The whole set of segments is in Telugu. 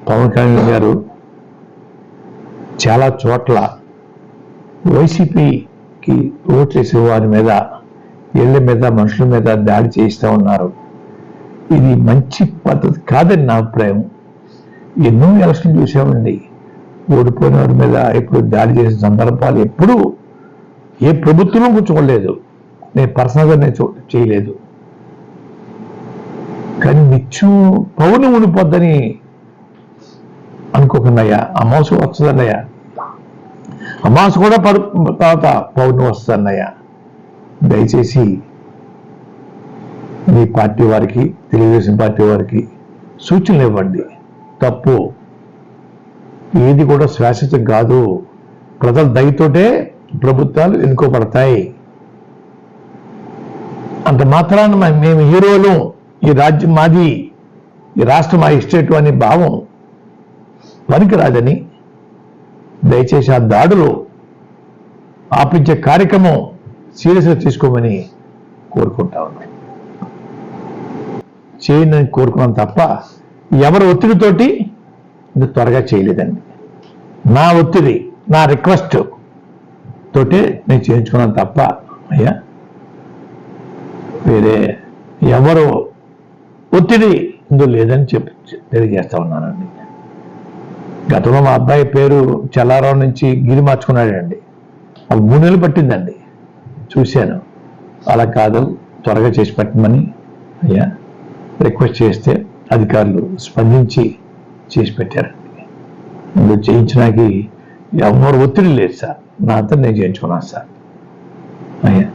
పవన్ కళ్యాణ్ గారు చాలా చోట్ల వైసీపీకి ఓట్లేసే వారి మీద, ఇళ్ల మీద, మనుషుల మీద దాడి చేస్తూ ఉన్నారు. ఇది మంచి పద్ధతి కాదని నా అభిప్రాయం. ఎన్నో ఎలక్షన్లు చూసామండి. ఓడిపోయిన వారి మీద ఇప్పుడు దాడి చేసిన సందర్భాలు ఎప్పుడూ ఏ ప్రభుత్వం కూర్చోలేదు. నేను పర్సనల్గా చేయలేదు. కానీ నిత్యం పౌర్ణమి ఉండిపోద్దని అనుకోకుండాయ్యా, అమావాస వస్తుందన్నయ్యా, అమావాస కూడా తర్వాత పౌర్ణమి వస్తుందన్నయ్యా. దయచేసి మీ పార్టీ వారికి, తెలుగుదేశం పార్టీ వారికి సూచనలు ఇవ్వండి. తప్పు ఏది కూడా శాశ్వతం కాదు. ప్రజల దయతోటే ప్రభుత్వాలు ఎన్నుకోబడతాయి. అంత మాత్రాన మేము హీరోలు, ఈ రాజ్యం మాది, ఈ రాష్ట్రం మా ఇస్టేట్ అనే భావం పనికిరాదని దయచేసి ఆ దాడులు ఆపించే కార్యక్రమం సీరియస్గా తీసుకోమని కోరుకుంటా ఉన్నాను. చేయని కోరుకున్నాను తప్ప ఎవరి ఒత్తిడితోటి ఇది త్వరగా చేయలేదండి. నా ఒత్తిడి, నా రిక్వెస్ట్ తోటే నేను చేయించుకున్నాను తప్ప అయ్యా వేరే ఎవరు ఒత్తిడి ఇందులో లేదని తెలియజేస్తా ఉన్నానండి. గతంలో మా అబ్బాయి పేరు చల్లారావు నుంచి గిరి మార్చుకున్నాడండి. అది 3 నెలలు పట్టిందండి. చూశాను. అలా కాదు, త్వరగా చేసి పెట్టమని అయ్యా రిక్వెస్ట్ చేస్తే అధికారులు స్పందించి చేసి పెట్టారండి. ఇందులో చేయించడానికి ఎవరు ఒత్తిడి లేదు సార్. నా అంతా నేను చేయించుకున్నాను సార్. అయ్యా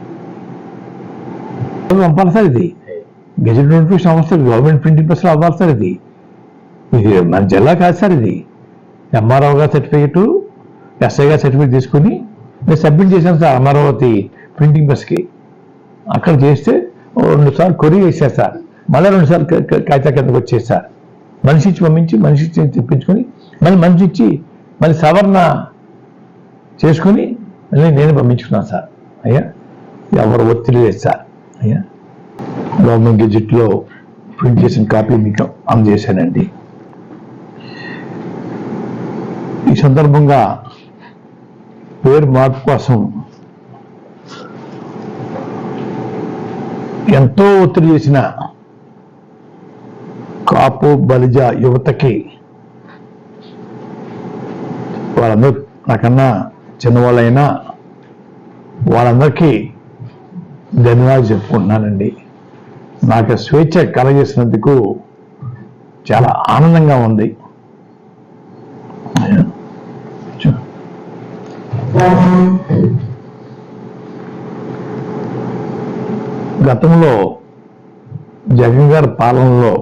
పంపాలి సార్. ఇది గెజెట్ నోటిఫికేషన్ అవ్వాలి, గవర్నమెంట్ ప్రింటింగ్ ప్రెస్లో అవ్వాలి సార్. ఇది మన జిల్లా కాదు సార్. ఇది ఎంఆర్ఓ గారి సర్టిఫికేటు, ఎస్ఐ గారి సర్టిఫికేట్ తీసుకుని నేను సబ్మిట్ చేశాను సార్ అమరావతి ప్రింటింగ్ ప్రెస్కి. అక్కడ చేస్తే 2 సార్లు కొరియర్ వేసారు సార్. మళ్ళీ 2 సార్లు కాగితా కిందకు వచ్చేది సార్. మనిషి ఇచ్చి పంపించి, మనిషి ఇచ్చి తెప్పించుకొని, మళ్ళీ మనిషి ఇచ్చి మళ్ళీ సవరణ చేసుకుని మళ్ళీ నేను పంపించుకున్నాను సార్. అయ్యా ఎవరు ఒత్తిడి లేదు సార్. అయ్యా గవర్నమెంట్ గెజెట్లో ప్రింట్ చేసిన కాపీ మీకు అందజేశానండి. ఈ సందర్భంగా పేరు మార్పు కోసం ఎంతో ఒత్తిడి చేసిన కాపు బలిజ యువతకి, వాళ్ళందరూ నాకన్నా చిన్నవాళ్ళైనా వాళ్ళందరికీ ధన్యవాదాలు చెప్పుకుంటున్నానండి. నాకు స్వేచ్ఛ కలగజేసినందుకు చాలా ఆనందంగా ఉంది. గతంలో జగన్ గారి పాలనలో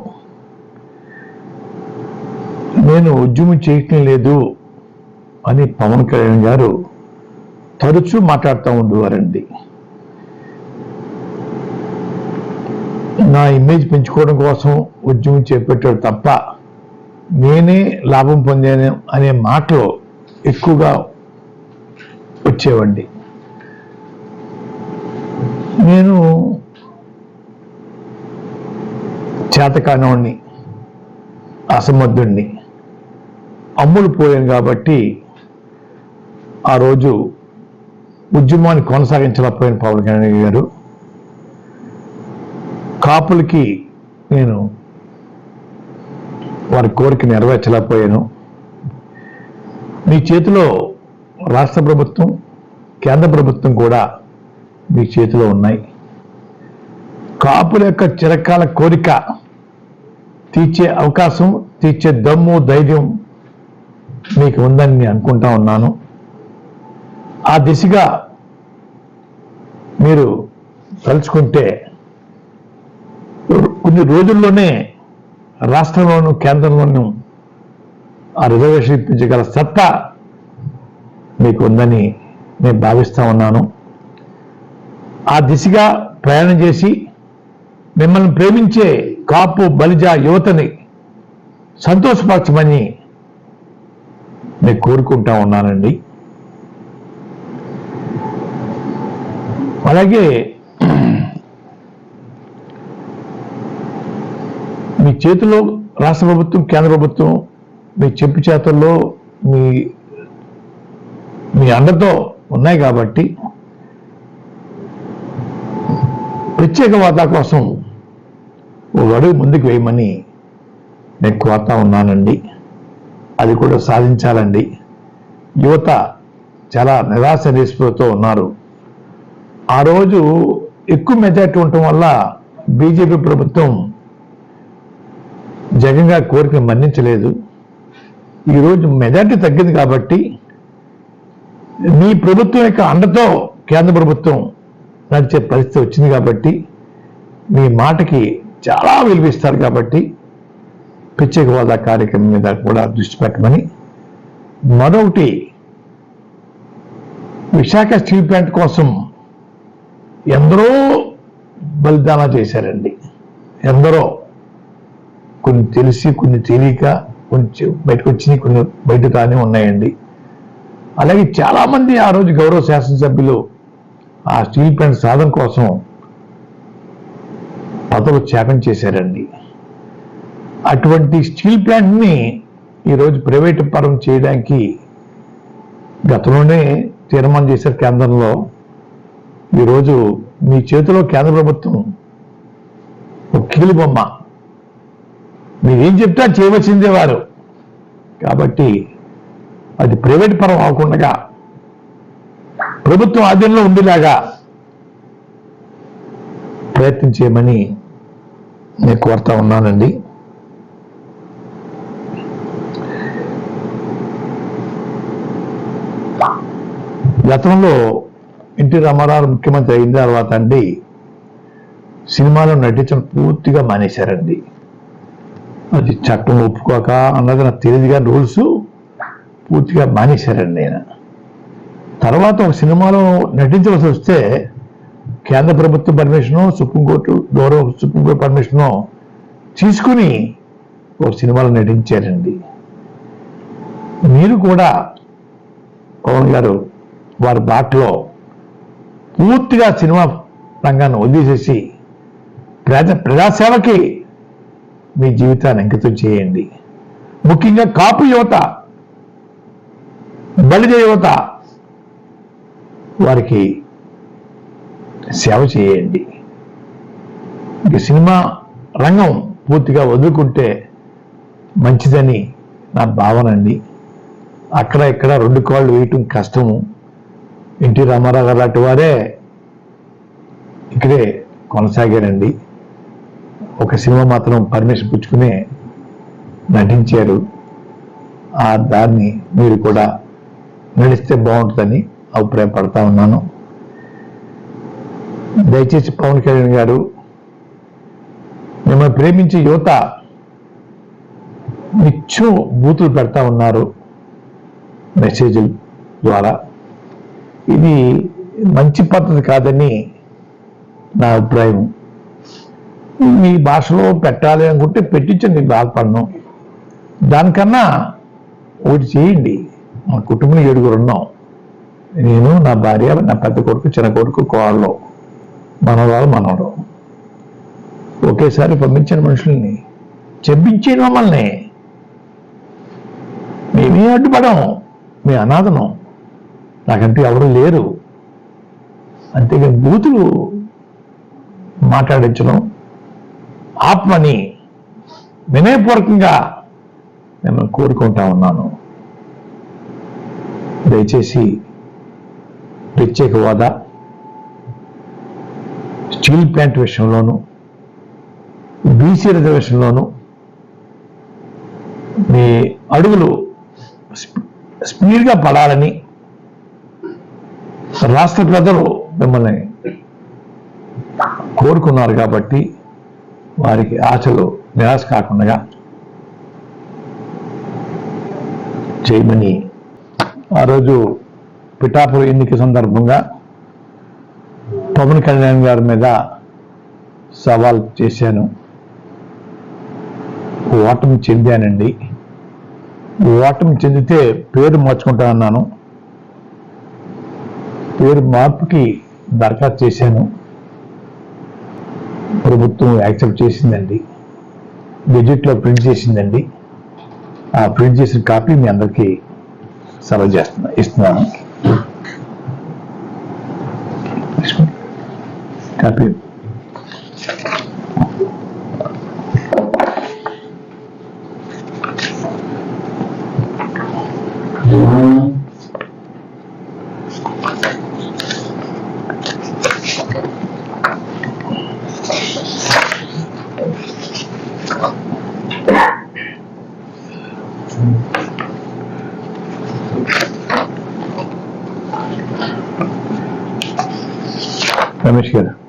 నేను ఉద్యమం చేయటం లేదు అని పవన్ కళ్యాణ్ గారు తరచూ మాట్లాడుతూ ఉండేవారండి. నా ఇమేజ్ పెంచుకోవడం కోసం ఉద్యమం చేపట్టాడు తప్ప నేనే లాభం పొందాను అనే మాటలు ఎక్కువగా వచ్చేవండి. నేను చేతకానివాడిని, అసమర్థుడిని, అమ్ముడు పోయాను కాబట్టి ఆ రోజు ఉద్యమాన్ని కొనసాగించలేకపోయిన పవన్ కళ్యాణ్ గారు, కాపులకి నేను వారి కోరిక నెరవేర్చలేకపోయాను. మీ చేతిలో రాష్ట్ర ప్రభుత్వం, కేంద్ర ప్రభుత్వం కూడా మీ చేతిలో ఉన్నాయి. కాపుల యొక్క చిరకాల కోరిక తీర్చే అవకాశం, తీర్చే దమ్ము, ధైర్యం మీకు ఉందని నేను అనుకుంటా ఉన్నాను. ఆ దిశగా మీరు తలుచుకుంటే కొన్ని రోజుల్లోనే రాష్ట్రంలోనూ కేంద్రంలోనూ ఆ రిజర్వేషన్ ఇప్పించగల సత్తా మీకు ఉందని నేను భావిస్తా ఉన్నాను. ఆ దిశగా ప్రయాణం చేసి మిమ్మల్ని ప్రేమించే కాపు బలిజ యువతని సంతోషపరచమని నేను కోరుకుంటా ఉన్నానండి. అలాగే మీ చేతిలో రాష్ట్ర ప్రభుత్వం, కేంద్ర ప్రభుత్వం మీ చెప్పు చేతుల్లో మీ మీ అండతో ఉన్నాయి కాబట్టి ప్రత్యేక హోదా కోసం ఒక అడుగు ముందుకు వేయమని నేను కోరుతా ఉన్నానండి. అది కూడా సాధించాలండి. యువత చాలా నిరాశ నిస్పృహతో ఉన్నారు. ఆ రోజు ఎక్కువ మెజార్టీ ఉండటం వల్ల బీజేపీ ప్రభుత్వం జగన్ గారి కోరికను మన్నించలేదు. ఈరోజు మెజార్టీ తగ్గింది కాబట్టి మీ ప్రభుత్వం యొక్క అండతో కేంద్ర ప్రభుత్వం నడిచే పరిస్థితి వచ్చింది కాబట్టి మీ మాటకి చాలా విలువిస్తారు కాబట్టి ప్రత్యేక హోదా కార్యక్రమం మీద కూడా దృష్టి పెట్టమని, మరొకటి విశాఖ స్టీల్ ప్లాంట్ కోసం ఎందరో బలిదానం చేశారండి. ఎందరో, కొన్ని తెలిసి కొన్ని తెలియక, కొంచెం బయటకు వచ్చినాయి, కొన్ని బయట రాని ఉన్నాయండి. అలాగే చాలామంది ఆ రోజు గౌరవ శాసనసభ్యులు ఆ స్టీల్ ప్లాంట్ సాధన కోసం పదవులు త్యాగం చేశారండి. అటువంటి స్టీల్ ప్లాంట్ని ఈరోజు ప్రైవేటు పరం చేయడానికి గతంలోనే తీర్మానం చేశారు కేంద్రంలో. ఈరోజు మీ చేతిలో కేంద్ర ప్రభుత్వం ఒక కీలుబొమ్మ, మీరేం చెప్తా చేయవలసిందే వారు. కాబట్టి అది ప్రైవేట్ పరం అవ్వకుండా ప్రభుత్వం ఆధీనంలో ఉండేలాగా ప్రయత్నం చేయమని నేను కోరుతా ఉన్నానండి. గతంలో ఎన్టీ రామారావు ముఖ్యమంత్రి అయిన తర్వాత అండి సినిమాలో నటించడం పూర్తిగా మానేశారండి. అది చట్టం ఒప్పుకోక అన్నది నాకు తెలియదు కానీ రూల్స్ పూర్తిగా మానేశారండి ఆయన. తర్వాత ఒక సినిమాలో నటించవలసి వస్తే కేంద్ర ప్రభుత్వ పర్మిషను, సుప్రీంకోర్టు పర్మిషను తీసుకుని ఒక సినిమాలో నటించారండి. మీరు కూడా పవన్ గారు వారి బాటలో పూర్తిగా సినిమా రంగాన్ని వదిలేసేసి ప్రజాసేవకి మీ జీవితాన్ని అంకితం చేయండి. ముఖ్యంగా కాపు యువత, బలిజ యువత, వారికి సేవ చేయండి. ఇక సినిమా రంగం పూర్తిగా వదులుకుంటే మంచిదని నా భావన అండి. అక్కడ ఇక్కడ రెండు కాళ్ళు వేయటం కష్టము. ఎన్టీ రామారావు గారు లాంటి వారే ఇక్కడే కొనసాగారండి. ఒక సినిమా మాత్రం పర్మిషన్ పుచ్చుకుని నటించారు. ఆ దాన్ని మీరు కూడా నడిస్తే బాగుంటుందని అభిప్రాయపడతా ఉన్నాను. దయచేసి పవన్ కళ్యాణ్ గారు, మిమ్మల్ని ప్రేమించే యువత నిత్యం బూతులు పెడతా ఉన్నారు మెసేజ్ల ద్వారా. ఇది మంచి పద్ధతి కాదని నా అభిప్రాయం. మీ భాషలో పెట్టాలి అనుకుంటే పెట్టించండి, బాధపడను. దానికన్నా ఒకటి చేయండి. మా కుటుంబంలో 7 ఉన్నాం. నేను, నా భార్య, నా పెద్ద కొడుకు, చిన్న కొడుకు, కోడలు, మనవడు. ఒకేసారి పంపించిన మనుషుల్ని చెప్పించేది మమ్మల్ని. మేమే అడ్డుపడం, మీ అనాథనం, నాకంటూ ఎవరు లేరు. అంతేగాని బూతులు మాట్లాడించడం ఆత్మని వినయపూర్వకంగా నేను కోరుకుంటా ఉన్నాను. దయచేసి ప్రత్యేక హోదా, స్టీల్ ప్లాంట్ విషయంలోనూ, బీసీ రిజర్వేషన్లోనూ మీ అడుగులు స్పీడ్గా పడాలని రాష్ట్ర ప్రజలు మిమ్మల్ని కోరుకున్నారు కాబట్టి వారికి ఆశలు నిరాశ కాకుండా చేయమని ఆ రోజు పిఠాపురం ఎన్నిక సందర్భంగా పవన్ కళ్యాణ్ గారి మీద సవాల్ చేశాను. ఓటమి చెందానండి. ఓటమి చెందితే పేరు మార్చుకుంటా అన్నాను. పేరు మార్పుకి దరఖాస్తు చేశాను. ప్రభుత్వం యాక్సెప్ట్ చేసిందండి. గెజెట్లో ప్రింట్ చేసిందండి. ఆ ప్రింట్ చేసిన కాపీ మీ అందరికీ సర్వ్ ఇస్తున్నాను. కాపీ రమేష్ గారు.